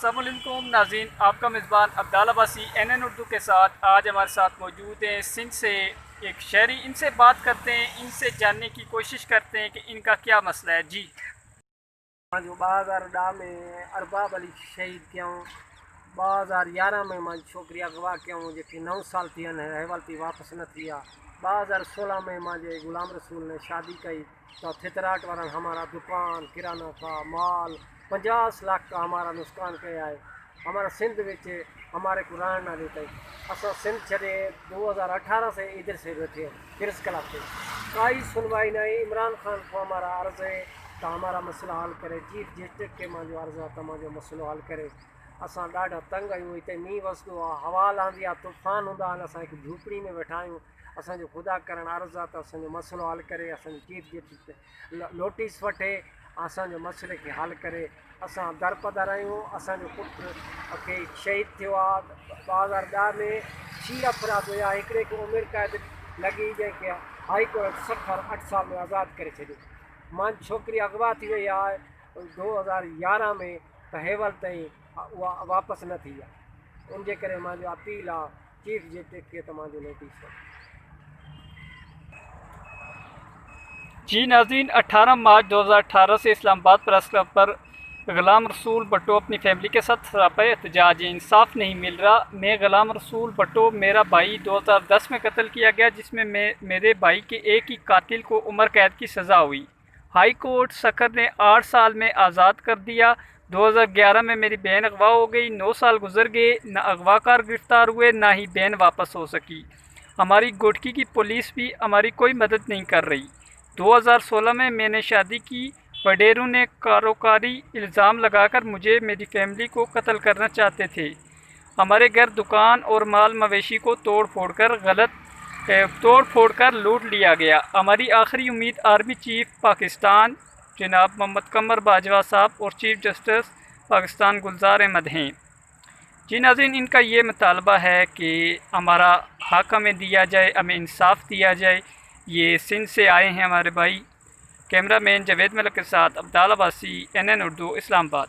السلام علیکم ناظرین، آپ کا میزبان عبداللہ عباسی NN اردو کے ساتھ آج ہمارے ساتھ موجود ہیں سندھ سے ایک شہری۔ ان سے بات کرتے ہیں، ان سے جاننے کی کوشش کرتے ہیں کہ ان کا کیا مسئلہ ہے۔ جی جو 2010 میں ارباب علی شہید کیوں 2011 میں ماں چھوکری اغوا کیوں جی 9 سال تھی حوالتی واپس نہ تھی 2016 میں ماں غلام رسول نے شادی کی تو تھتراٹ والن ہمارا دکان کرانہ کا مال 50 لاکھ کا ہمارا نقصان کیا ہے۔ ہمارا سندھ میں ہمارے کو رہن نہ دیتا ہے۔ اصل سندھ چھڑے 2018 سے ادھر سے بیٹھے کرس کلاس سے کوئی سنوائی نہیں۔ عمران خان کو ہمارا عرض ہے تو ہمارا مسئلہ حل کرے، چیف جسٹس کے ماں جو عرض ہے تو ماں جو مسئلہ حل کرے۔ اساں ڈاڈا تنگ آیوں، اتنے میہ وسدو ہوا لاندی طوفان ہوندا اساں ایک جھوپڑی میں بیٹھا آیوں۔ اساں جو خدا کرن عرض ہے تو اساں جو مسئلہ حل کرے، اساں چیف جسٹس نوٹس وٹھے اساں جو مسئلے کے حل کرے۔ اساں در پدر آیوں، اساں جو پٹ کے شہید تھیو 2010 میں 6 افراد ہویا، ایکڑے کو عمر قید لگی جائے کہ ہائی کورٹ 8 سال میں آزاد کرے چھڈیو۔ ماں چھوکری اغوا تھی وئی ہے 2011 میں تو ہیول تائیں واپس نہ تھی ہے۔ ان جے کرے ماں جو اپیل ہے چیف جسٹس کے تو ماں جو نوٹس ہے۔ جی ناظرین، 18 مارچ 2018 سے اسلام آباد پریس کلب پر غلام رسول بھٹو اپنی فیملی کے ساتھ سراپا احتجاج ہے۔ انصاف نہیں مل رہا، میں غلام رسول بھٹو، میرا بھائی 2010 میں قتل کیا گیا، جس میں میرے بھائی کے ایک ہی قاتل کو عمر قید کی سزا ہوئی۔ ہائی کورٹ سکر نے 8 سال میں آزاد کر دیا۔ 2011 میں میری بہن اغوا ہو گئی، 9 سال گزر گئے، نہ اغوا کار گرفتار ہوئے نہ ہی بہن واپس ہو سکی۔ ہماری گوٹکی کی پولیس بھی ہماری کوئی مدد نہیں کر رہی۔ 2016 میں نے شادی کی، وڈیروں نے کاروکاری الزام لگا کر مجھے میری فیملی کو قتل کرنا چاہتے تھے۔ ہمارے گھر، دکان اور مال مویشی کو توڑ پھوڑ کر لوٹ لیا گیا۔ ہماری آخری امید آرمی چیف پاکستان جناب محمد قمر باجوہ صاحب اور چیف جسٹس پاکستان گلزار احمد ہیں۔ جی ناظرین، ان کا یہ مطالبہ ہے کہ ہمارا حق ہمیں دیا جائے، ہمیں انصاف دیا جائے۔ یہ سندھ سے آئے ہیں ہمارے بھائی۔ کیمرہ مین جاوید ملک کے ساتھ عبداللہ عباسی، NN اردو، اسلام آباد۔